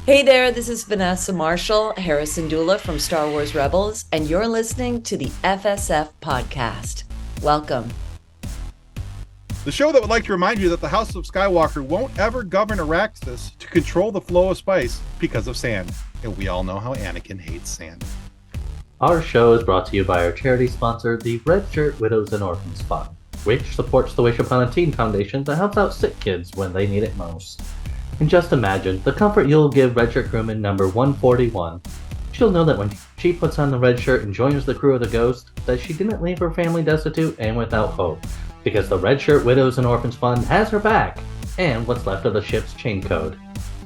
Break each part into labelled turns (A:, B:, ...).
A: Hey there, this is Vanessa Marshall, Hera Syndulla from Star Wars Rebels, and you're listening to the FSF podcast. Welcome.
B: The show that would like to remind you that the House of Skywalker won't ever govern Arrakis to control the flow of spice because of sand. And we all know how Anakin hates sand.
C: Our show is brought to you by our charity sponsor, the Red Shirt Widows and Orphans Fund, which supports the Wish Upon a Teen Foundation that helps out sick kids when they need it most. And just imagine the comfort you'll give Red Shirt crewman number 141. She'll know that when she puts on the red shirt and joins the crew of the Ghost, that she didn't leave her family destitute and without hope, because the Red Shirt Widows and Orphans Fund has her back, and what's left of the ship's chain code.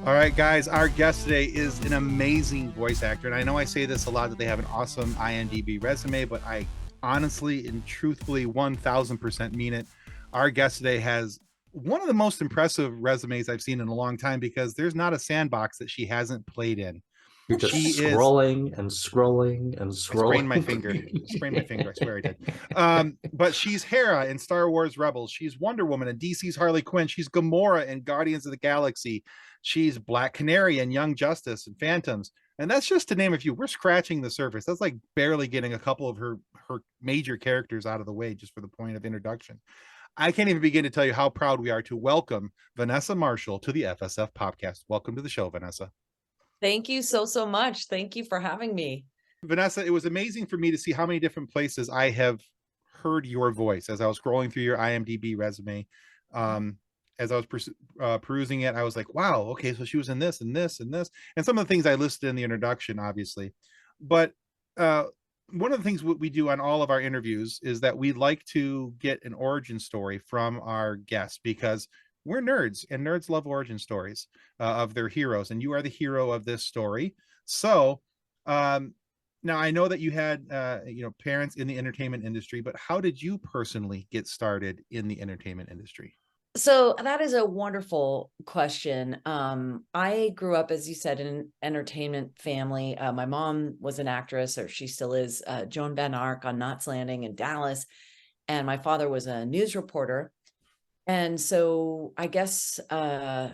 B: All right, guys, our guest today is an amazing voice actor. And I know I say this a lot, that they have an awesome IMDb resume, but I honestly and truthfully 1000% mean it. Our guest today has one of the most impressive resumes I've seen in a long time, because there's not a sandbox that she hasn't played in.
C: You're just
B: She is
C: scrolling and scrolling and
B: I
C: scrolling.
B: sprained my finger. I swear I did. But she's Hera in Star Wars Rebels. She's Wonder Woman in DC's Harley Quinn. She's Gamora in Guardians of the Galaxy. She's Black Canary in Young Justice and Phantoms. And that's just to name a few. We're scratching the surface. That's like barely getting a couple of her major characters out of the way, just for the point of introduction. I can't even begin to tell you how proud we are to welcome Vanessa Marshall to the FSF podcast. Welcome to the show, Vanessa.
A: Thank you so much. Thank you for having me.
B: Vanessa, it was amazing for me to see how many different places I have heard your voice as I was scrolling through your IMDb resume. As I was perusing it, I was like, wow, okay, so she was in this and this and this, and some of the things I listed in the introduction, obviously. But one of the things we do on all of our interviews is that we like to get an origin story from our guests, because we're nerds and nerds love origin stories of their heroes, and you are the hero of this story. So now I know that you had parents in the entertainment industry, but how did you personally get started in the entertainment industry?
A: So that is a wonderful question. I grew up, as you said, in an entertainment family. My mom was an actress, or she still is, Joan Van Ark on Knots Landing in Dallas. And my father was a news reporter. And so I guess I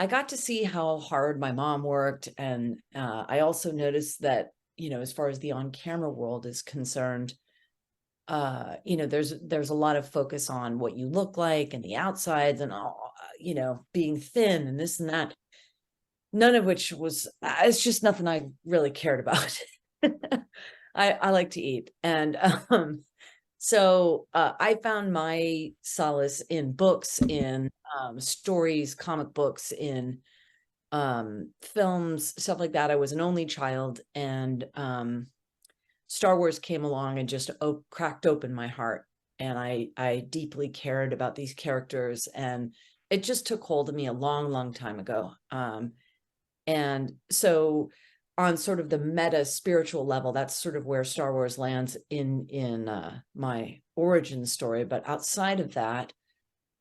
A: got to see how hard my mom worked. And I also noticed that, as far as the on-camera world is concerned, there's a lot of focus on what you look like and the outsides and all, being thin and this and that. None of which was, it's just nothing I really cared about. I like to eat. And so I found my solace in books, in stories, comic books, in films, stuff like that. I was an only child, and Star Wars came along and just cracked open my heart. And I deeply cared about these characters, and it just took hold of me a long time ago. And so on sort of the meta spiritual level, that's sort of where Star Wars lands in my origin story. But outside of that,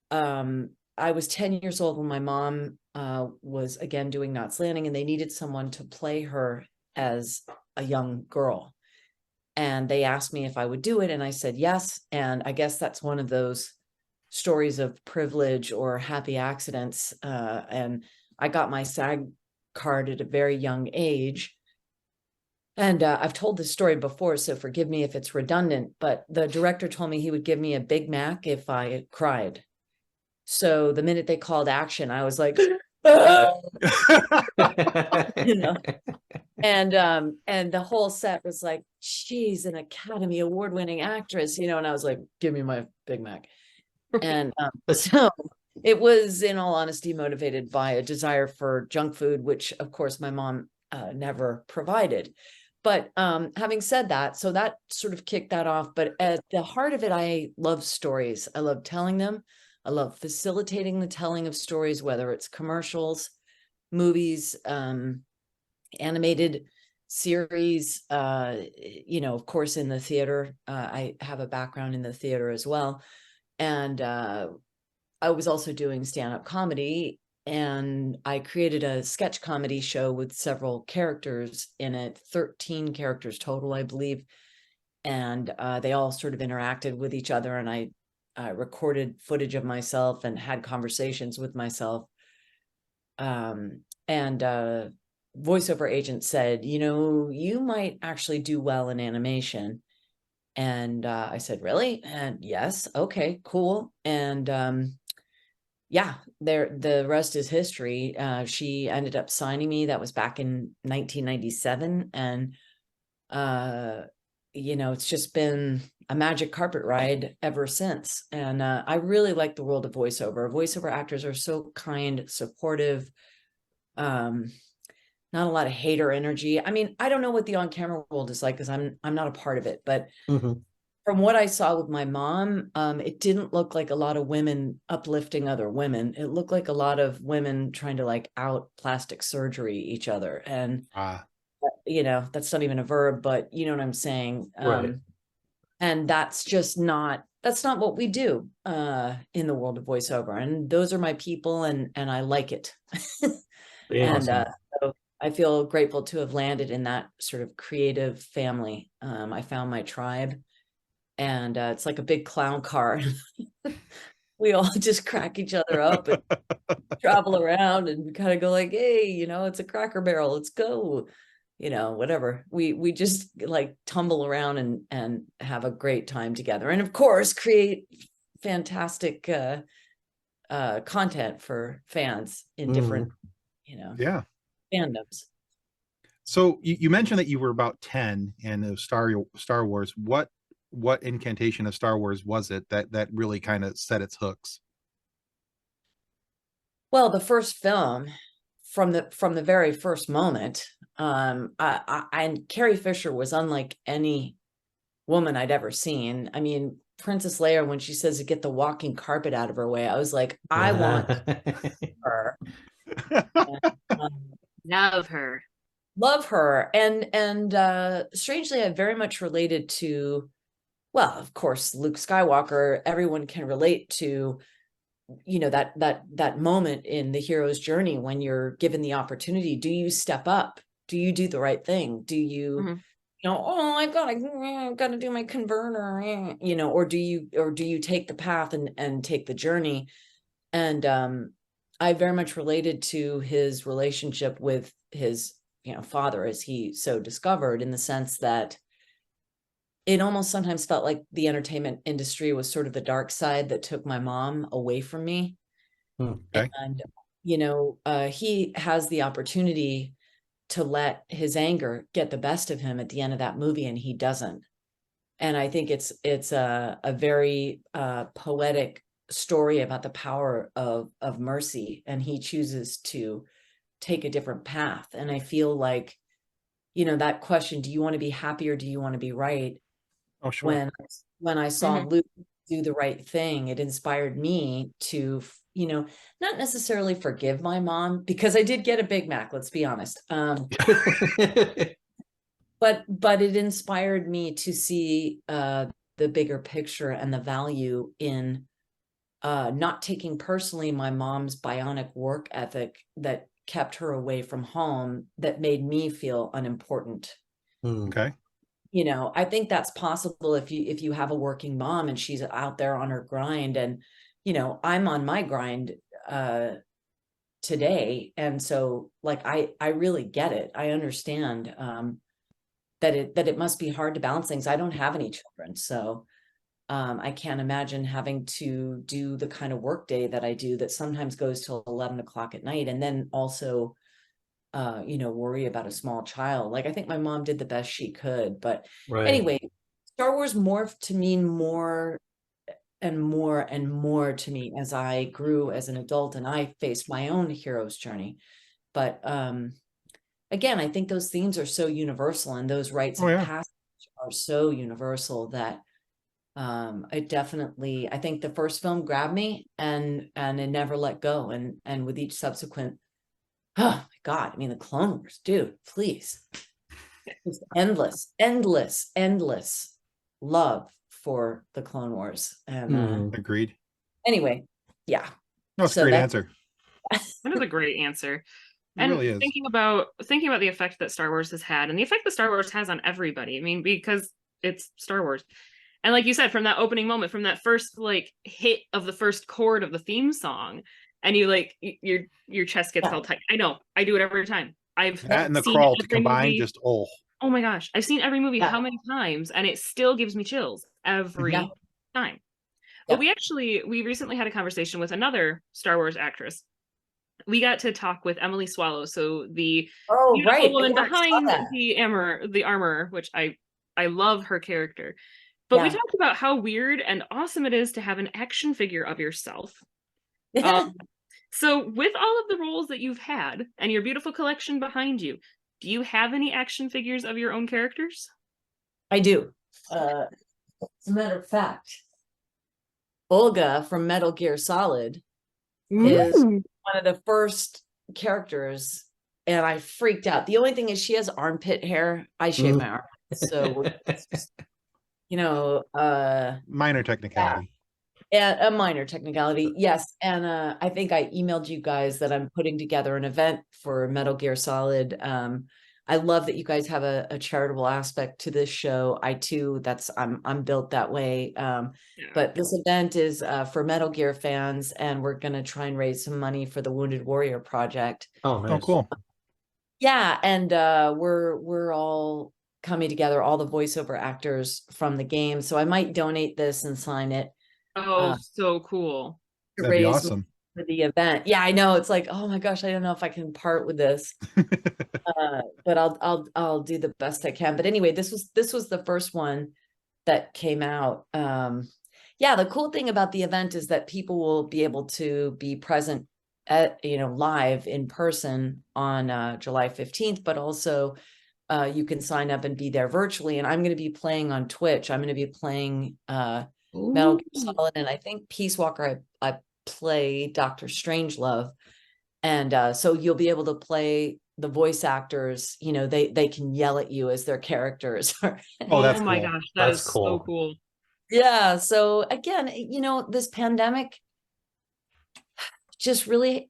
A: I was 10 years old when my mom was again doing Knots Landing, and they needed someone to play her as a young girl. And they asked me if I would do it, and I said yes. And I guess that's one of those stories of privilege or happy accidents. And I got my SAG card at a very young age. And I've told this story before, so forgive me if it's redundant, but the director told me he would give me a Big Mac if I cried. So the minute they called action, I was like, and the whole set was like, she's an Academy Award-winning actress, and I was like, give me my Big Mac. And so it was, in all honesty, motivated by a desire for junk food, which of course my mom never provided. But having said that, so that sort of kicked that off. But at the heart of it, I love stories. I love telling them. I love facilitating the telling of stories, whether it's commercials, movies, animated series, of course, in the theater. I have a background in the theater as well. And I was also doing stand-up comedy, and I created a sketch comedy show with several characters in it, 13 characters total, I believe. And they all sort of interacted with each other, and I recorded footage of myself and had conversations with myself. voiceover agent said, you might actually do well in animation. And I said, really? And yes, okay, cool. And yeah, the rest is history. She ended up signing me. That was back in 1997. And it's just been a magic carpet ride ever since. And I really like the world of voiceover. Voiceover actors are so kind, supportive, not a lot of hater energy. I mean, I don't know what the on-camera world is like because I'm not a part of it, but from what I saw with my mom, it didn't look like a lot of women uplifting other women. It looked like a lot of women trying to like out plastic surgery each other. And that's not even a verb, but you know what I'm saying?
C: Right.
A: And that's not what we do in the world of voiceover. And those are my people, and I like it. And so I feel grateful to have landed in that sort of creative family. I found my tribe, and it's like a big clown car. We all just crack each other up and travel around and kind of go like, hey, it's a Cracker Barrel, let's go, whatever. We just like tumble around and have a great time together, and of course create fantastic content for fans in different fandoms.
B: So you mentioned that you were about 10 and Star Wars. What incantation of Star Wars was it that really kind of set its hooks?
A: Well, the first film, from the very first moment, and Carrie Fisher was unlike any woman I'd ever seen. I mean, Princess Leia, when she says to get the walking carpet out of her way, I was like, I want her. Love her. And strangely, I very much related to, well, of course, Luke Skywalker. Everyone can relate to, that moment in the hero's journey when you're given the opportunity. Do you step up? Do you do the right thing? Do you, oh, I've got to do my converter, or do you take the path and take the journey? And I very much related to his relationship with his, father, as he so discovered, in the sense that it almost sometimes felt like the entertainment industry was sort of the dark side that took my mom away from me.
B: Okay.
A: And, he has the opportunity to let his anger get the best of him at the end of that movie, and he doesn't. And I think it's a very poetic story about the power of mercy, and he chooses to take a different path. And I feel like, that question, do you want to be happy or do you want to be right?
B: Oh, sure.
A: When I saw Luke do the right thing, it inspired me to, not necessarily forgive my mom, because I did get a Big Mac, let's be honest. But it inspired me to see the bigger picture and the value in not taking personally my mom's bionic work ethic that kept her away from home, that made me feel unimportant.
B: Okay.
A: I think that's possible if you have a working mom and she's out there on her grind, and I'm on my grind today, and so like I really get it. I understand that it must be hard to balance things. I don't have any children, so I can't imagine having to do the kind of work day that I do, that sometimes goes till 11 o'clock at night, and then also worry about a small child. Like, I think my mom did the best she could, but anyway, Star Wars morphed to mean more and more and more to me as I grew as an adult and I faced my own hero's journey. But again, I think those themes are so universal, and those rites of passage are so universal that I think the first film grabbed me and it never let go. And with each subsequent, oh my God, I mean, the Clone Wars, dude, please. Just endless love for the Clone Wars. And
B: agreed.
A: Anyway, yeah.
B: No, it's a great answer.
D: That is a great answer.
B: It
D: and
B: really is.
D: thinking about the effect that Star Wars has had, and the effect that Star Wars has on everybody. I mean, because it's Star Wars. And like you said, from that opening moment, from that first like hit of the first chord of the theme song, and you like your chest gets
A: Yeah.
D: all tight. I know. I do it every time. I've
B: That and the
D: seen
B: crawl to
D: every
B: combine,
D: movie.
B: just
D: Oh my gosh, I've seen every movie
A: Yeah.
D: how many times, and it still gives me chills every
A: Yeah.
D: time.
A: Yeah.
D: But we recently had a conversation with another Star Wars actress. We got to talk with Emily Swallow, so the
A: Oh,
D: beautiful
A: right.
D: woman
A: Yeah, I saw
D: behind
A: that.
D: the armor, which I love her character. But we
A: Yeah.
D: talked about how weird and awesome it is to have an action figure of yourself. Um, so with all of the roles that you've had and your beautiful collection behind you, do you have any action figures of your own characters?
A: I do. As a matter of fact, Olga from Metal Gear Solid is
D: Ooh.
A: one of the first characters, and I freaked out. The only thing is she has armpit hair. I shave my armpits, so you know,
B: minor technicality.
A: and a minor technicality, yes. And I think I emailed you guys that I'm putting together an event for Metal Gear Solid. I love that you guys have a charitable aspect to this show. I too, I'm built that way. But this event is for Metal Gear fans, and we're gonna try and raise some money for the Wounded Warrior Project.
C: Oh, nice.
B: Oh, cool.
A: Yeah, and we're all coming together, all the voiceover actors from the game. So I might donate this and sign it.
D: Oh, so cool.
A: To
B: That'd be
A: raise
B: awesome.
A: for the event. Yeah, I know. It's like, oh my gosh, I don't know if I can part with this. But I'll do the best I can. But anyway, this was the first one that came out. Yeah, the cool thing about the event is that people will be able to be present at, live in person on July 15th, but also you can sign up and be there virtually. And I'm going to be playing on Twitch. I'm going to be playing Metal Gear Solid, and I think Peace Walker I play Dr. Strangelove. And so you'll be able to play the voice actors, they can yell at you as their characters.
B: Oh, that's
D: Oh my
B: cool.
D: gosh,
C: That's
D: is so
C: cool.
D: cool.
A: Yeah, so again, this pandemic just really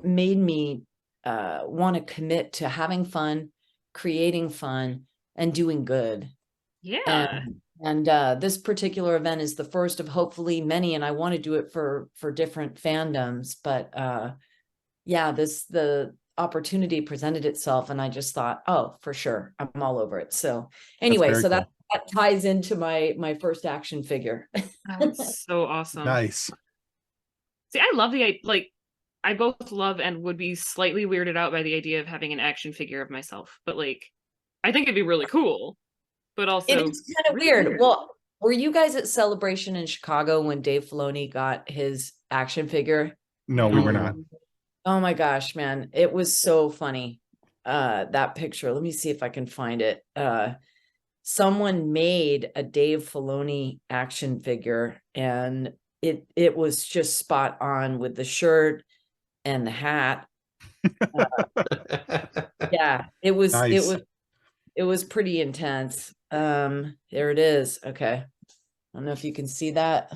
A: made me want to commit to having fun, creating fun, and doing good.
D: Yeah.
A: And this particular event is the first of hopefully many, and I want to do it for different fandoms. But yeah, the opportunity presented itself, and I just thought, oh, for sure, I'm all over it. So anyway, so that ties into my first action figure.
D: That's so awesome.
B: Nice.
D: See, I love I both love and would be slightly weirded out by the idea of having an action figure of myself, but I think it'd be really cool. But also,
A: It is kind of
D: really
A: weird. Well, were you guys at Celebration in Chicago when Dave Filoni got his action figure?
B: No, we were not.
A: Oh my gosh, man. It was so funny. That picture. Let me see if I can find it. Someone made a Dave Filoni action figure, and it was just spot on with the shirt and the hat. Yeah, it was
B: Nice.
A: it was pretty intense. There it is. Okay. I don't know if you can see that.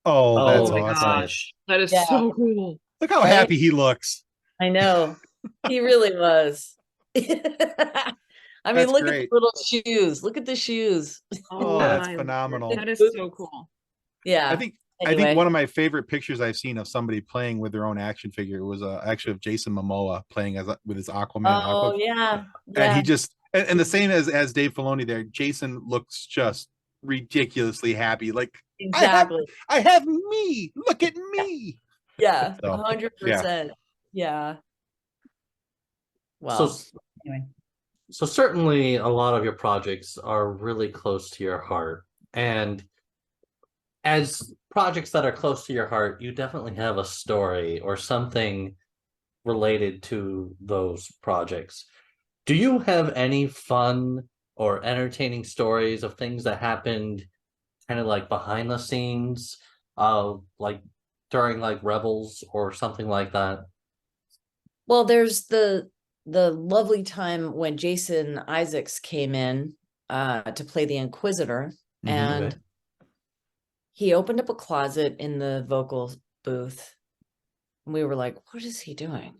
B: Oh, that's
D: my
B: awesome.
D: gosh, that is
A: Yeah.
D: so cool.
B: Look how
A: Right?
B: happy he looks.
A: I know. He really was. I mean,
B: That's
A: look
B: great.
A: at the little shoes. Look at the shoes.
B: Oh, that's
D: my
B: phenomenal.
D: Lord, that is so cool.
A: Yeah.
B: I think
A: Anyway.
B: one of my favorite pictures I've seen of somebody playing with their own action figure was actually of Jason Momoa playing with his Aquaman.
A: Oh yeah.
B: And he just and the same as Dave Filoni there. Jason looks just ridiculously happy. Like
A: exactly.
B: I have me. Look at me.
A: Yeah.
B: So,
A: 100%. Yeah. Well. Anyway.
C: So certainly a lot of your projects are really close to your heart. And as projects that are close to your heart, you definitely have a story or something related to those projects. Do you have any fun or entertaining stories of things that happened kind of like behind the scenes, like during like Rebels or something like that?
A: Well, there's the lovely time when Jason Isaacs came in to play the Inquisitor, and he opened up a closet in the vocal booth. We were like, what is he doing?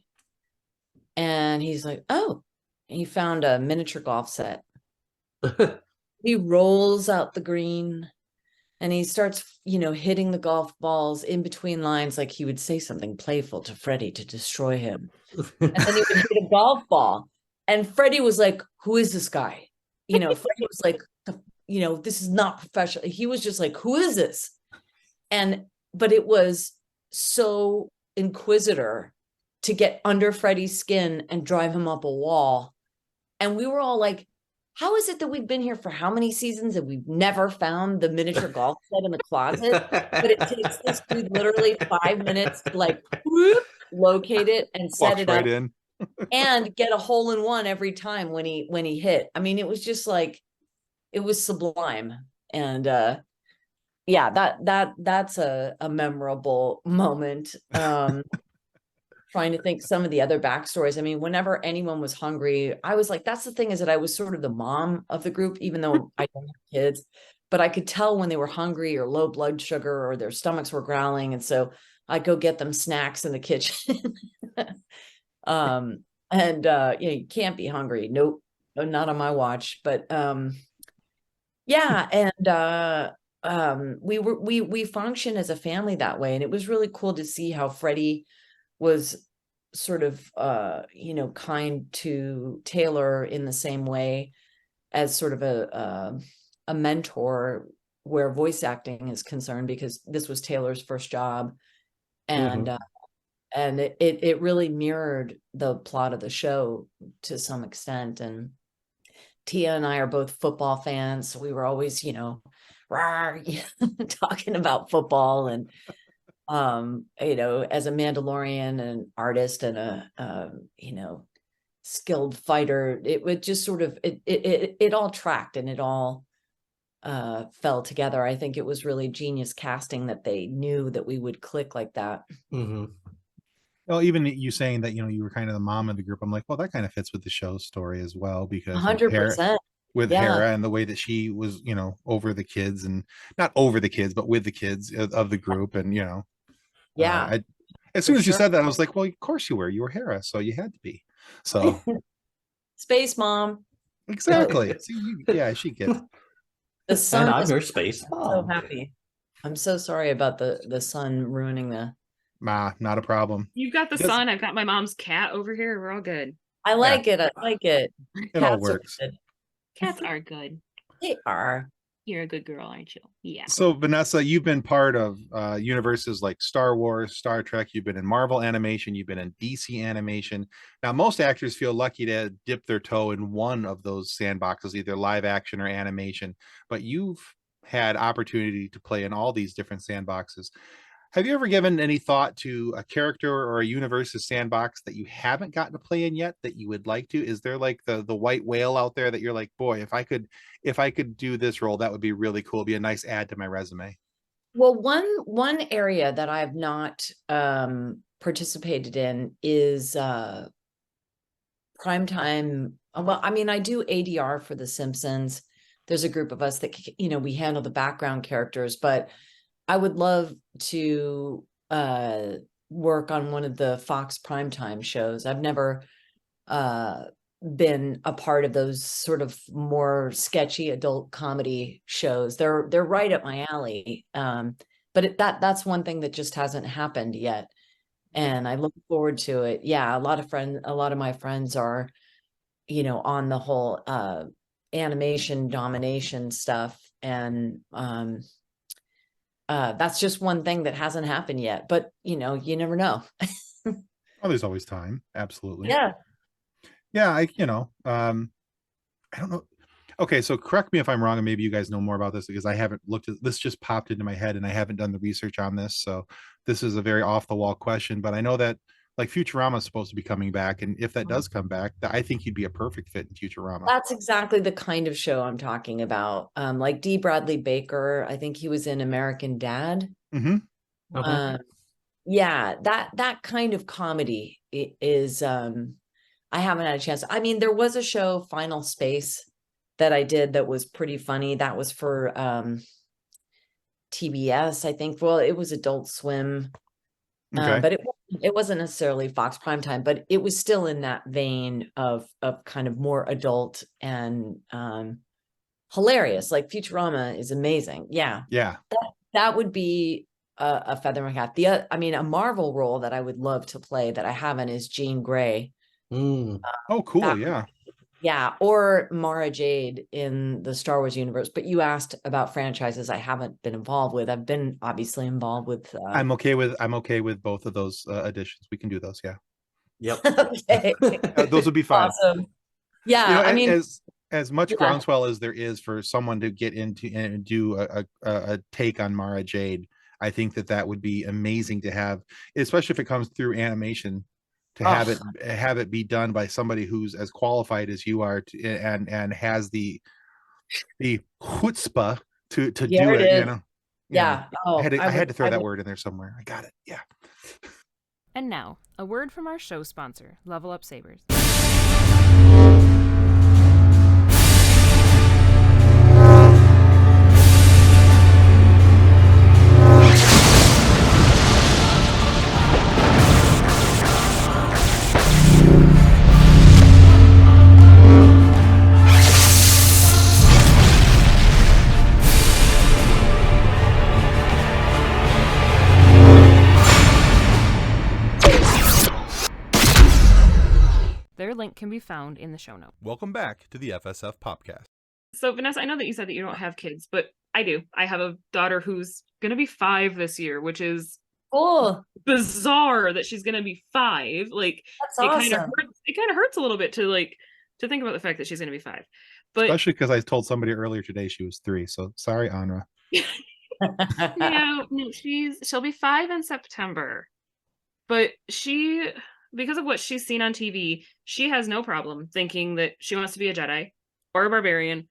A: And he's like, oh, he found a miniature golf set. He rolls out the green and he starts, hitting the golf balls in between lines, like he would say something playful to Freddie to destroy him. And then he would hit a golf ball. And Freddie was like, who is this guy? Freddie was like, this is not professional. He was just like, who is this? But it was so inquisitor to get under Freddie's skin and drive him up a wall. And we were all like, how is it that we've been here for how many seasons and we've never found the miniature golf set in the closet? But it takes this dude literally 5 minutes to like whoop, locate it and set
B: Walks
A: it
B: right
A: up
B: in.
A: and get a hole in one every time when he hit. I mean, it was just like, it was sublime. And yeah, that's a memorable moment. Trying to think some of the other backstories. I mean, whenever anyone was hungry, I was like, that's the thing, is that I was sort of the mom of the group, even though I don't have kids, but I could tell when they were hungry or low blood sugar or their stomachs were growling. And so I'd go get them snacks in the kitchen. You can't be hungry. Nope, not on my watch. But yeah. And we function as a family that way. And it was really cool to see how Freddie was sort of kind to Taylor in the same way as sort of a mentor where voice acting is concerned, because this was Taylor's first job. And and it really mirrored the plot of the show to some extent. And Tia and I are both football fans, so we were always talking about football. And as a Mandalorian, an artist, and a skilled fighter, it would just sort of it all tracked, and it all fell together. I think it was really genius casting that they knew that we would click like that.
B: Well, even you saying that, you were kind of the mom of the group, I'm like, well, that kind of fits with the show's story as well, because
A: 100%.
B: with
A: Yeah.
B: Hera and the way that she was, over the kids, and not over the kids, but with the kids of the group. And,
A: Yeah.
B: as soon
A: For
B: as you
A: sure.
B: said that, I was like, well, of course you were. You were Hera, so you had to be. So
A: Space mom.
B: exactly. Yeah, she gets
A: The sun.
C: And I'm your space
A: so
C: mom.
A: happy. I'm so sorry about the sun ruining the.
B: not a problem.
D: You've got the
B: Because-
D: sun. I've got my mom's cat over here. We're all good.
A: I like it. I like it.
B: It all
A: Cats are
B: works.
A: good.
D: Cats are good.
A: They are.
D: You're a good girl, aren't you? Yeah.
B: So Vanessa, you've been part of universes like Star Wars, Star Trek. You've been in Marvel animation. You've been in DC animation. Now, most actors feel lucky to dip their toe in one of those sandboxes, either live action or animation. But you've had opportunity to play in all these different sandboxes. Have you ever given any thought to a character or a universe's sandbox that you haven't gotten to play in yet that you would like to? Is there like the white whale out there that you're like, boy, if I could do this role, that would be really cool. It'd be a nice add to my resume.
A: Well, one area that I've not participated in is primetime. Well, I mean, I do ADR for The Simpsons. There's a group of us that we handle the background characters, but I would love to work on one of the Fox primetime shows. I've never been a part of those sort of more sketchy adult comedy shows. They're right up my alley. But that's one thing that just hasn't happened yet. And I look forward to it. Yeah, a lot of my friends are, on the whole animation domination stuff. And that's just one thing that hasn't happened yet, but you never know.
B: Oh, there's always time. Absolutely.
A: Yeah.
B: I don't know. Okay, so correct me if I'm wrong, and maybe you guys know more about this, because I haven't looked at this. Just popped into my head and I haven't done the research on this. So this is a very off the wall question, but I know that like Futurama is supposed to be coming back. And if that does come back, I think you'd be a perfect fit in Futurama.
A: That's exactly the kind of show I'm talking about. Like D. Bradley Baker, I think he was in American Dad.
B: Mm-hmm.
A: Yeah, that kind of comedy is, I haven't had a chance. I mean, there was a show, Final Space, that I did that was pretty funny. That was for TBS, I think. Well, it was Adult Swim.
B: Okay.
A: But it wasn't necessarily Fox primetime, but it was still in that vein of kind of more adult and hilarious. Like Futurama is amazing. Yeah.
B: Yeah.
A: That would be a feather in my cap. I mean, a Marvel role that I would love to play that I haven't is Jean Grey.
B: Oh, cool. Yeah.
A: Yeah, or Mara Jade in the Star Wars universe. But you asked about franchises I haven't been involved with. I've been obviously involved with.
B: I'm okay with both of those additions. We can do those. Yeah.
C: Yep.
A: Okay,
B: Those would be fine.
A: awesome. Yeah, I mean,
B: as much
A: yeah.
B: groundswell as there is for someone to get into and do a take on Mara Jade, I think that would be amazing to have, especially if it comes through animation, to have it be done by somebody who's as qualified as you are and has the chutzpah to do it. You know.
A: Yeah. Oh,
B: I had to throw that word in there somewhere. I got it. Yeah.
E: And now, a word from our show sponsor, Level Up Sabers. Their link can be found in the show notes.
F: Welcome back to the FSF Popcast.
D: So Vanessa, I know that you said that you don't have kids, but I do. I have a daughter who's going to be 5 this year, which is
A: cool.
D: Bizarre that she's going to be 5. Like,
A: that's awesome.
D: It kind of hurts a little bit to think about the fact that she's going to be 5. But
B: especially because I told somebody earlier today she was 3. So sorry, Anra.
D: No, she'll be 5 in September. But because of what she's seen on TV, she has no problem thinking that she wants to be a Jedi or a barbarian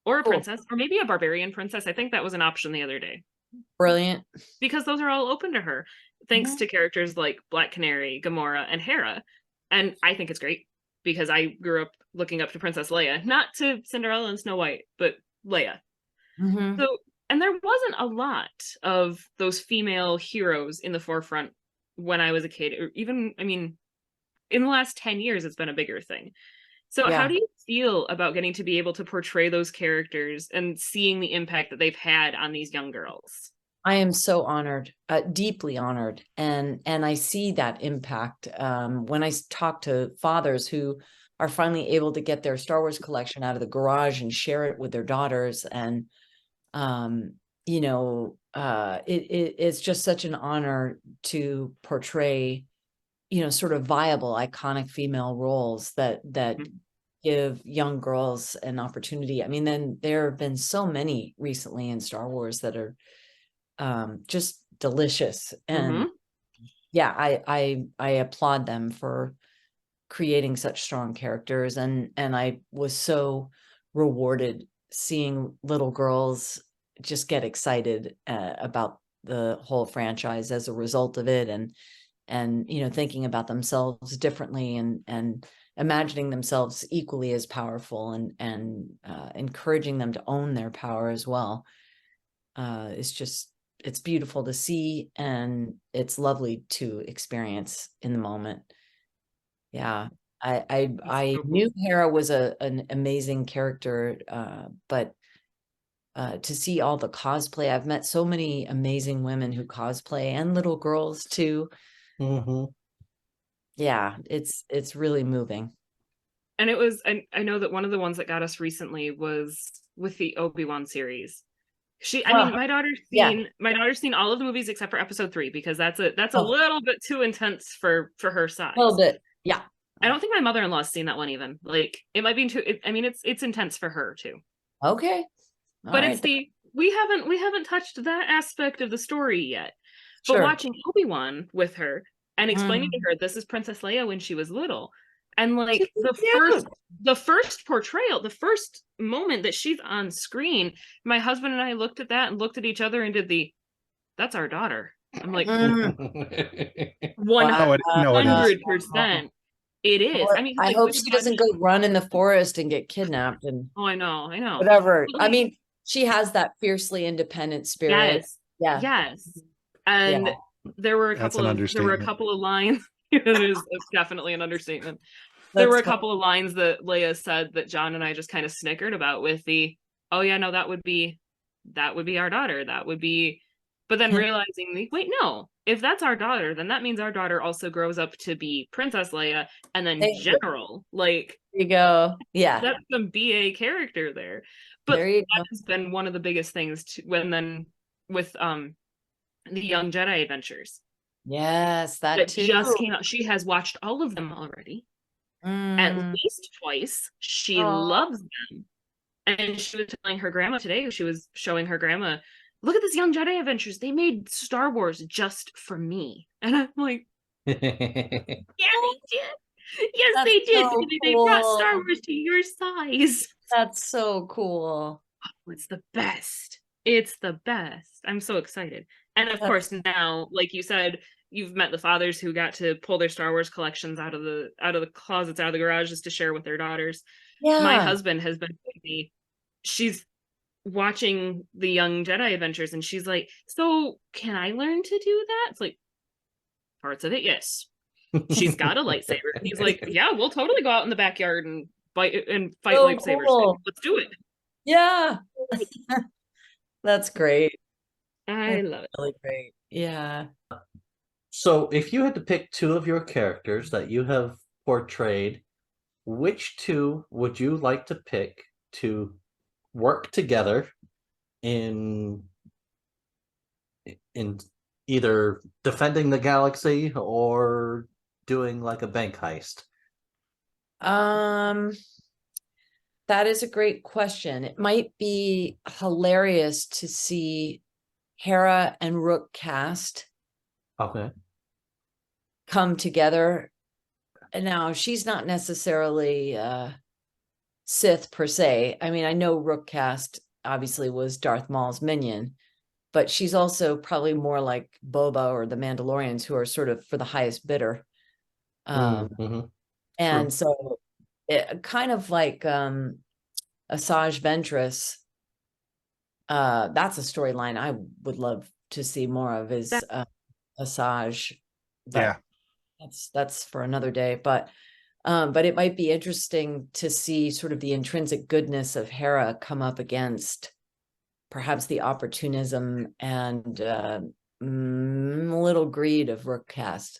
D: or a princess, or maybe a barbarian princess. I think that was an option the other day.
A: Brilliant.
D: Because those are all open to her, thanks to characters like Black Canary, Gamora, and Hera. And I think it's great because I grew up looking up to Princess Leia, not to Cinderella and Snow White, but Leia. So, and there wasn't a lot of those female heroes in the forefront when I was a kid, or even, I mean, in the last 10 years, it's been a bigger thing. So how do you feel about getting to be able to portray those characters and seeing the impact that they've had on these young girls?
A: I am so honored, deeply honored. And I see that impact when I talk to fathers who are finally able to get their Star Wars collection out of the garage and share it with their daughters. And, it's just such an honor to portray sort of viable, iconic female roles that give young girls an opportunity. I mean, then there have been so many recently in Star Wars that are just delicious. And I applaud them for creating such strong characters. And I was so rewarded seeing little girls just get excited about the whole franchise as a result of it. And thinking about themselves differently and imagining themselves equally as powerful and encouraging them to own their power as well. It's beautiful to see, and it's lovely to experience in the moment. Yeah. I knew Hera was an amazing character, but to see all the cosplay, I've met so many amazing women who cosplay and little girls too. Yeah, it's really moving.
D: And it was, I know that one of the ones that got us recently was with the Obi-Wan series. My daughter's seen all of the movies except for episode 3, because that's a little bit too intense for her size.
A: A little bit, yeah.
D: I don't think my mother-in-law's seen that one even. Like, it might be too. It's intense for her too.
A: Okay,
D: but it's we haven't touched that aspect of the story yet. But watching Obi-Wan with her and explaining to her this is Princess Leia when she was little, and like the first portrayal, the first moment that she's on screen, my husband and I looked at that and looked at each other and did that's our daughter. I'm like, 100%. It is. I mean,
A: I hope she doesn't go run in the forest and get kidnapped and
D: I know.
A: Whatever. I mean, she has that fiercely independent spirit.
D: Yes. And there were a couple of lines. It's definitely an understatement. There were a couple of lines that Leia said that John and I just kind of snickered about with oh yeah, no, that would be our daughter. That would be, but then realizing, wait, no, if that's our daughter, then that means our daughter also grows up to be Princess Leia and then
A: There
D: General. Like,
A: you go. Yeah,
D: that's some BA character there. But
A: there you
D: that
A: go.
D: has been one of the biggest things when then with the Young Jedi Adventures
A: Yes, that
D: that
A: too.
D: just came out. She has watched all of them already, at
A: Mm.
D: least twice. She
A: Aw.
D: loves them. And she was telling her grandma today, she was showing her grandma, look at this Young Jedi Adventures. They made Star Wars just for me. And I'm like, yeah, they did. Yes,
A: That's
D: they did.
A: so
D: They brought Star
A: cool.
D: Wars to your size.
A: That's so cool.
D: It's the best. It's the best. I'm so excited. And of
A: That's
D: course, now, like you said, you've met the fathers who got to pull their Star Wars collections out of the closets, out of the garages to share with their daughters. My
A: yeah.
D: husband has been with me. She's watching the Young Jedi Adventures and she's like, so can I learn to do that? It's like, parts of it, yes. She's got a lightsaber. He's like, yeah, we'll totally go out in the backyard and fight
A: So
D: lightsabers.
A: cool.
D: Let's do it.
A: Yeah. That's great.
D: I
A: That's
D: love it.
A: really great. Yeah.
C: So, if you had to pick two of your characters that you have portrayed, which two would you like to pick to work together in either defending the galaxy or doing like a bank heist?
A: That is a great question. It might be hilarious to see Hera and Rook cast
C: Okay.
A: come together. And now she's not necessarily Sith per se. I mean, I know Rook cast obviously was Darth Maul's minion, but she's also probably more like Boba or the Mandalorians, who are sort of for the highest bidder.
C: Mhm.
A: And
C: True.
A: so it kind of like Asajj Ventress. That's a storyline I would love to see more of, is Asajj, but
B: Yeah.
A: that's for another day. But it might be interesting to see sort of the intrinsic goodness of Hera come up against perhaps the opportunism and a little greed of Rookcast,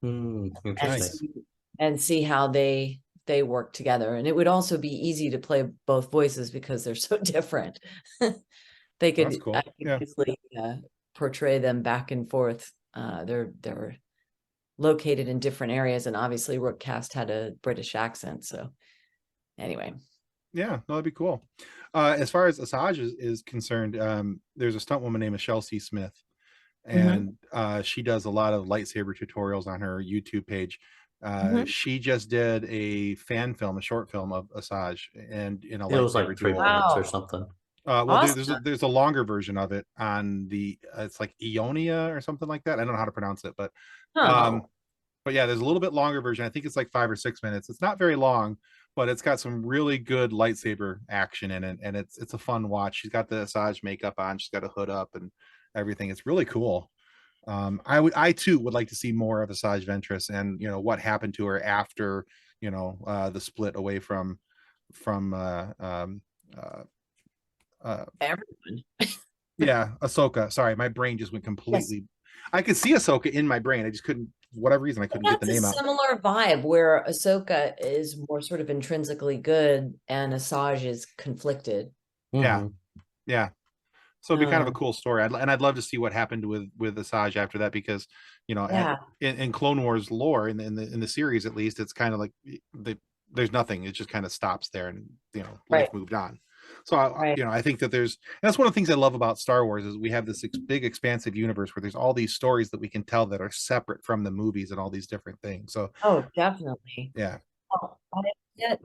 C: Interesting.
A: and see how they work together. And it would also be easy to play both voices because they're so different. They
B: That's
A: could,
B: cool.
A: I could
B: Yeah.
A: easily portray them back and forth. They're located in different areas, and obviously Rookcast had a British accent. So anyway,
B: Yeah, no, that'd be cool. As far as Asajj is concerned, there's a stunt woman named Michelle C. Smith, and she does a lot of lightsaber tutorials on her YouTube page. She just did a fan film, a short film of Asajj and in a
C: It was
B: lightsaber
C: like 3
B: duel.
C: minutes or
A: Wow.
C: something.
B: Well, there's
A: Awesome.
B: there's a longer version of it on the it's like Ionia or something like that. I don't know how to pronounce it, but
A: Oh,
B: yeah, there's a little bit longer version. I think it's like 5 or 6 minutes. It's not very long, but it's got some really good lightsaber action in it, and it's a fun watch. She's got the Asajj makeup on. She's got a hood up and everything. It's really cool. I too would like to see more of Asajj Ventress, and what happened to her after the split away from
A: everyone.
B: yeah, Ahsoka. Sorry, my brain just went
A: Yes.
B: completely. I could see Ahsoka in my brain. I just couldn't, for whatever reason, I couldn't get the
A: That's a
B: name out.
A: similar vibe where Ahsoka is more sort of intrinsically good and Asajj is conflicted.
B: Yeah,
C: Mhm.
B: yeah. So it'd be kind of a
A: Um,
B: could story. I'd love to see what happened with Asajj after that, because
A: yeah,
B: in Clone Wars lore, in the series at least, it's kind of like there's nothing. It just kind of stops there, and life
A: right,
B: moved on. So I
A: right.
B: I think that and that's one of the things I love about Star Wars, is we have this big expansive universe where there's all these stories that we can tell that are separate from the movies and all these different things. So
A: Oh, definitely.
B: yeah,
A: Oh, I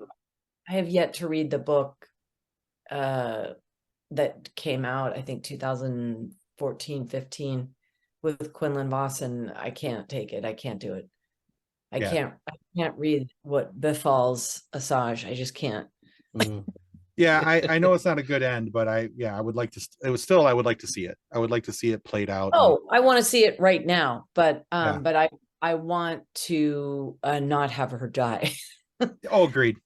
A: have yet to read the book that came out, I think 2014, 15, with Quinlan Voss, and I can't take it. I can't do it. I
B: yeah.
A: can't read what befalls Asajj. I just can't.
C: Mhm.
B: Yeah, I know it's not a good end, but I would like to. I would like to see it. I would like to see it played out.
A: Oh, I want to see it right now, but
B: Yeah.
A: I want to not have her die.
B: Oh, agreed.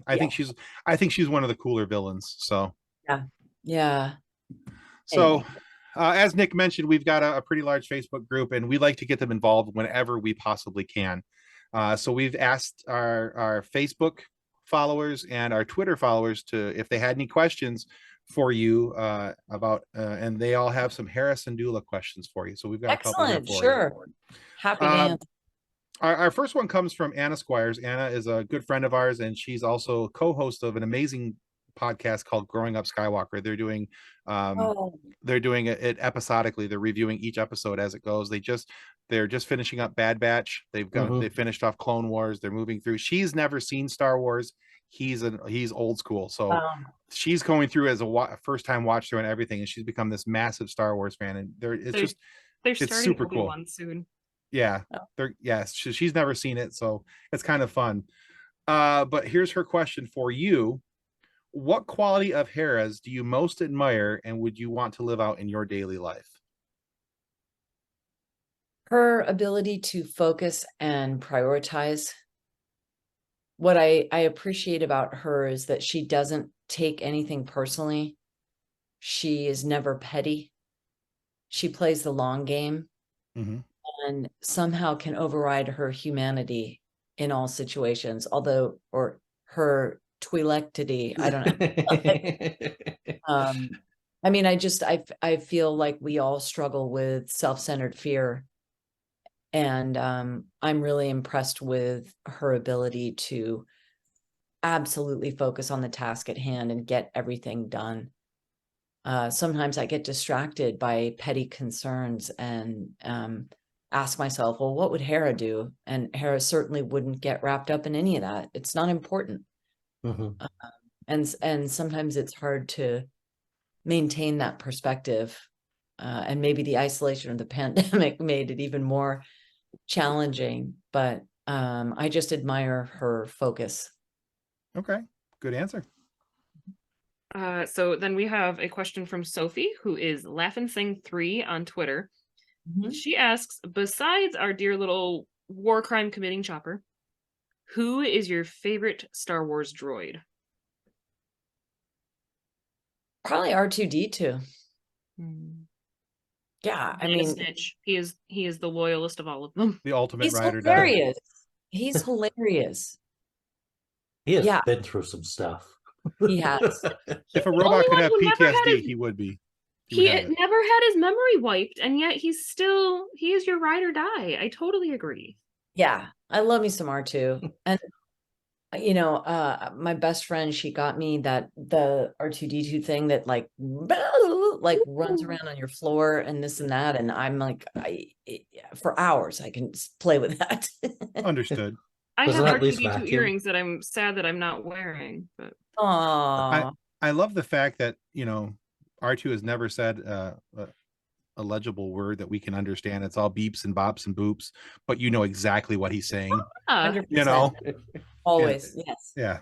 B: I
A: Yeah.
B: think she's one of the cooler villains. So
A: Yeah.
B: So,
A: Anyway.
B: as Nick mentioned, we've got a pretty large Facebook group, and we like to get them involved whenever we possibly can. So we've asked our Facebook followers and our Twitter followers to, if they had any questions for you about, and they all have some Hera Syndulla questions for you. So we've got a couple here
A: Excellent.
B: for
A: Sure.
B: you.
A: Happy to answer.
B: Our first one comes from Anna Squires. Anna is a good friend of ours, and she's also co-host of an amazing podcast called Growing Up Skywalker. They're doing it episodically. They're reviewing each episode as it goes. They're just finishing up Bad Batch. They finished off Clone Wars. They're moving through. She's never seen Star Wars. He's old school, so she's going through as a first time watch through and everything, and she's become this massive Star Wars fan. And
D: they're
B: it's
D: starting
B: super cool.
D: Obi-Wan soon.
B: Yeah, she's never seen it, so it's kind of fun. But here's her question for you. What quality of Hera's do you most admire and would you want to live out in your daily life?
A: Her ability to focus and prioritize. What I appreciate about her is that she doesn't take anything personally. She is never petty. She plays the long game.
B: Mm-hmm.
A: And somehow can override her humanity in all situations, or her twilectity. I don't know. I mean, I feel like we all struggle with self-centered fear. And I'm really impressed with her ability to absolutely focus on the task at hand and get everything done. Sometimes I get distracted by petty concerns and ask myself, well, what would Hera do? And Hera certainly wouldn't get wrapped up in any of that. It's not important.
C: Mm-hmm.
A: And sometimes it's hard to maintain that perspective. And maybe the isolation of the pandemic made it even more challenging, but I just admire her focus.
B: Okay, good answer.
D: So then we have a question from Sophie, who is LaughingSing3 on Twitter.
A: Mm-hmm.
D: She asks, besides our dear little war crime committing chopper, who is your favorite Star Wars droid?
A: Probably R2-D2. Yeah, I mean,
D: Snitch. He is the loyalist of all of them.
B: The ultimate
A: he's
B: rider.
A: hilarious. He's hilarious.
C: He has been through some stuff.
A: He has.
B: If a robot could have PTSD, he would be.
D: He never had his memory wiped, and yet he is your ride or die. I totally agree.
A: Yeah, I love me some R2. And my best friend, she got me the R2-D2 thing that like runs around on your floor and this and that, and I'm like, for hours I can play with that.
B: Understood.
D: I have R2-D2 earrings that I'm sad that I'm not wearing. But
B: I love the fact that R2 has never said a legible word that we can understand. It's all beeps and bops and boops, but you know exactly what he's saying.
A: 100%. Always. Yes.
B: Yeah.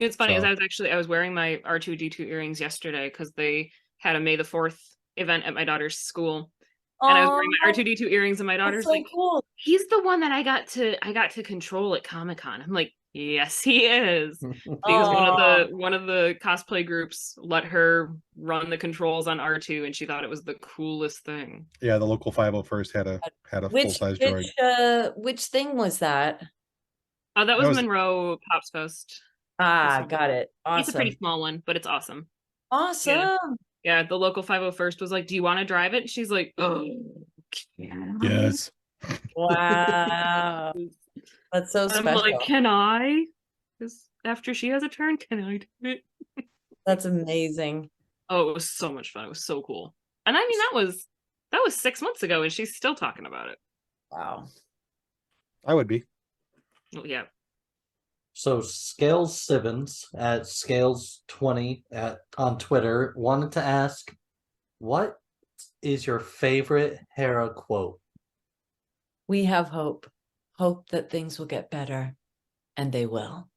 D: It's funny, as I was wearing my R2-D2 earrings yesterday because they had a May the 4th event at my daughter's school. And I was wearing my R2-D2 earings, and my daughter's like,
A: cool.
D: He's the one that I got to control at Comic-Con. I'm like, yes, he is. Because one of the cosplay groups let her run the controls on R2, and she thought it was the coolest thing.
B: Yeah, the local 501st had a full-size droid.
A: Which thing was that?
D: Oh, that was Monroe Pops Fest.
A: Got it. Awesome.
D: It's a pretty small one, but it's awesome.
A: Awesome.
D: Yeah, the local 501st was like, do you want to drive it? She's like, oh, yeah.
B: Yes.
A: Wow. That's so special.
D: I'm like, can I? Because after she has a turn, can I do it?
A: That's amazing.
D: Oh, it was so much fun. It was so cool. And I mean, that was 6 months ago, and she's still talking about it.
A: Wow.
B: I would be.
D: Oh, yeah.
C: So Scales Simmons at Scales20 on Twitter wanted to ask, what is your favorite Hera quote?
A: We have hope. Hope that things will get better, and they will.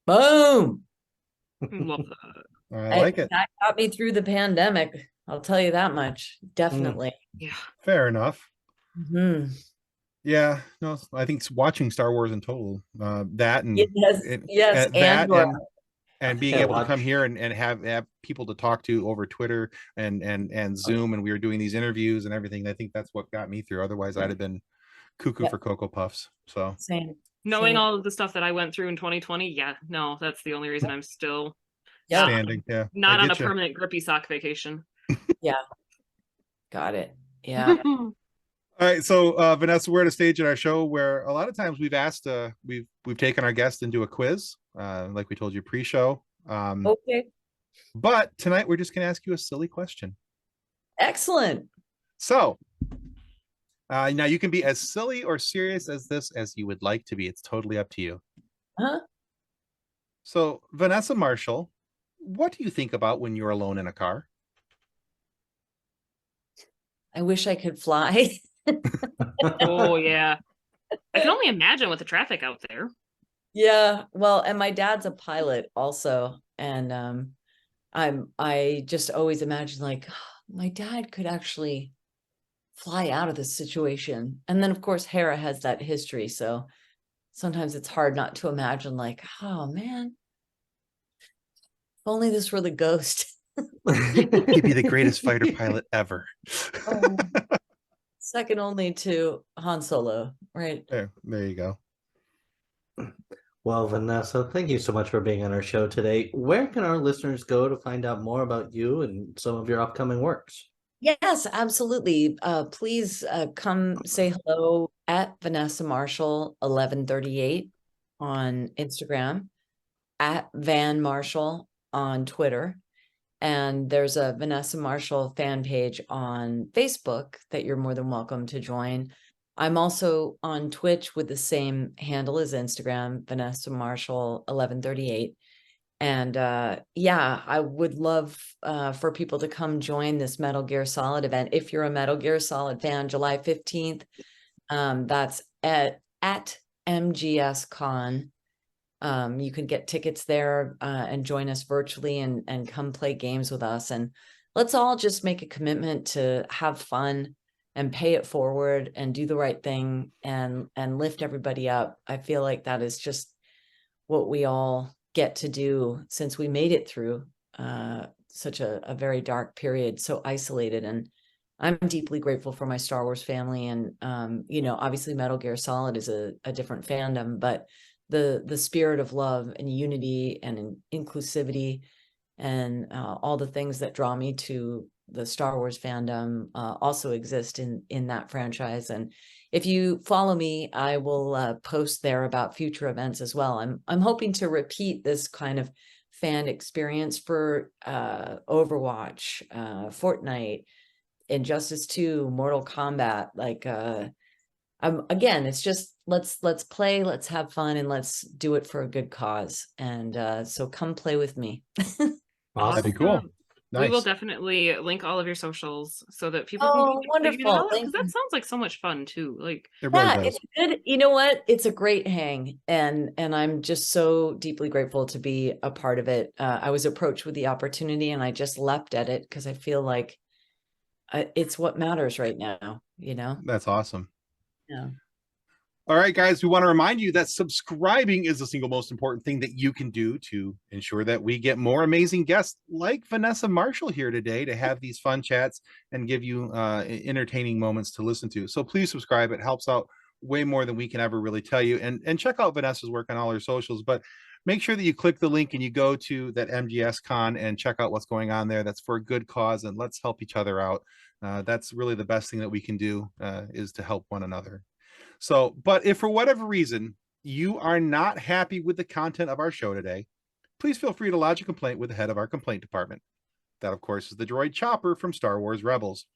A: Boom.
D: Love that.
B: I like it.
A: That got me through the pandemic. I'll tell you that much. Definitely.
D: Yeah.
B: Fair enough.
A: Mm-hmm.
B: Yeah, no, I think watching Star Wars in total, that and
A: yes,
B: And being
C: Yeah,
B: able to come
C: watch.
B: here and have people to talk to over Twitter and Zoom, and we were doing these interviews and everything. I think that's what got me through. Otherwise, I'd have been cuckoo
A: Yep.
B: for Cocoa Puffs. So
A: Same.
D: Knowing
A: Same.
D: all of the stuff that I went through in 2020, yeah, no, that's the only reason I'm still
A: Yep.
B: standing, yeah,
D: not
B: I
D: on a
B: get you.
D: permanent grippy sock vacation.
A: Got it. Yeah.
B: All right, so Vanessa, we're at a stage in our show where a lot of times we've asked, we've taken our guest into a quiz, like we told you pre-show.
A: Okay.
B: But tonight we're just going to ask you a silly question.
A: Excellent.
B: So now you can be as silly or serious as this as you would like to be. It's totally up to you.
A: Huh?
B: So Vanessa Marshall, what do you think about when you're alone in a car?
A: I wish I could fly.
D: Oh yeah. I can only imagine with the traffic out there.
A: Yeah. Well, and my dad's a pilot also. And I just always imagine like my dad could actually fly out of this situation. And then of course Hera has that history. So sometimes it's hard not to imagine like, oh man, if only this were the ghost.
B: He'd be the greatest fighter pilot ever.
A: Oh, second only to Han Solo, right?
B: There you go.
C: Well, Vanessa, thank you so much for being on our show today. Where can our listeners go to find out more about you and some of your upcoming works?
A: Yes, absolutely. Please come say hello at Vanessa Marshall 1138 on Instagram, at Van Marshall on Twitter. And there's a Vanessa Marshall fan page on Facebook that you're more than welcome to join. I'm also on Twitch with the same handle as Instagram, Vanessa Marshall 1138. And yeah, I would love for people to come join this Metal Gear Solid event. If you're a Metal Gear Solid fan, July 15th, that's at MGS Con. You can get tickets there and join us virtually and come play games with us. And let's all just make a commitment to have fun and pay it forward and do the right thing and lift everybody up. I feel like that is just what we all get to do since we made it through such a very dark period, so isolated. And I'm deeply grateful for my Star Wars family. And obviously Metal Gear Solid is a different fandom, but the spirit of love and unity and inclusivity and all the things that draw me to the Star Wars fandom also exist in that franchise. And if you follow me, I will post there about future events as well. I'm hoping to repeat this kind of fan experience for Overwatch, Fortnite, Injustice 2, Mortal Kombat. Like again, it's just let's play, let's have fun, and let's do it for a good cause. And so come play with me.
B: That'd be cool. Nice.
D: We will definitely link all of your socials so that people
A: Oh,
D: can figure it
A: wonderful.
D: out, because that sounds like so much fun too. Like
B: It really
A: Yeah,
B: does.
A: it's good. You know what? It's a great hang, and I'm just so deeply grateful to be a part of it. I was approached with the opportunity, and I just leapt at it because I feel like it's what matters right now.
B: That's awesome.
A: Yeah.
B: All right, guys, we want to remind you that subscribing is the single most important thing that you can do to ensure that we get more amazing guests like Vanessa Marshall here today to have these fun chats and give you entertaining moments to listen to. So please subscribe. It helps out way more than we can ever really tell you. And check out Vanessa's work on all her socials, but make sure that you click the link and you go to that MGS Con and check out what's going on there. That's for a good cause, and let's help each other out. That's really the best thing that we can do is to help one another. So, but if for whatever reason you are not happy with the content of our show today, please feel free to lodge a complaint with the head of our complaint department. That, of course, is the droid Chopper from Star Wars Rebels.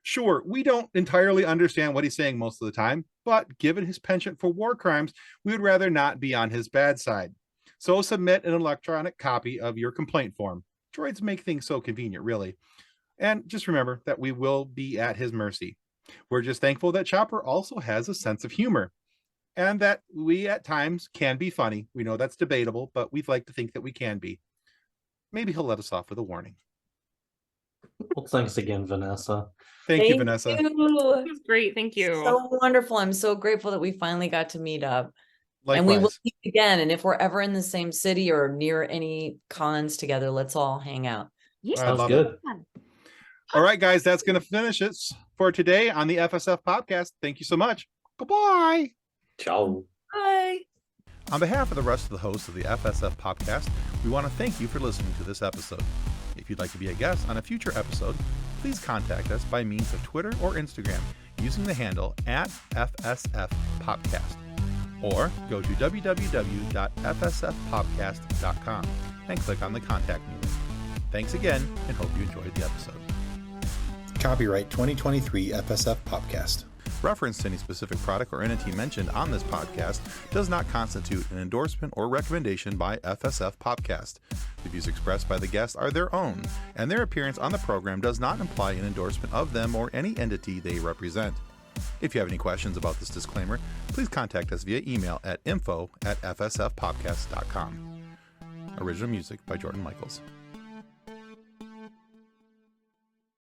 B: Sure, we don't entirely understand what he's saying most of the time, but given his penchant for war crimes, we would rather not be on his bad side. So submit an electronic copy of your complaint form. Droids make things so convenient, really. And just remember that we will be at his mercy. We're just thankful that Chopper also has a sense of humor and that we at times can be funny. We know that's debatable, but we'd like to think that we can be. Maybe he'll let us off with a warning.
C: Well, thanks again, Vanessa.
B: Thank you, Vanessa.
D: it was great. Thank you.
A: So wonderful. I'm so grateful that we finally got to meet up. And we will
B: Likewise.
A: meet again. And if we're ever in the same city or near any cons together, let's all hang out.
D: Yeah.
B: I
C: Sounds
B: love
C: good.
B: All right, guys, that's going to finish it for today on the FSF podcast. Thank you so much. Goodbye.
C: Ciao.
A: Bye.
F: On behalf of the rest of the hosts of the FSF podcast, we want to thank you for listening to this episode. If you'd like to be a guest on a future episode, please contact us by means of Twitter or Instagram using the handle @FSFpodcast, or go to www.fsfpodcast.com and click on the contact me link. Thanks again, and hope you enjoyed the episode.
G: Copyright 2023 FSF Podcast.
F: Reference to any specific product or entity mentioned on this podcast does not constitute an endorsement or recommendation by FSF Podcast. The views expressed by the guests are their own, and their appearance on the program does not imply an endorsement of them or any entity they represent. If you have any questions about this disclaimer, please contact us via email at info@fsfpodcast.com. Original music by Jordan Michaels.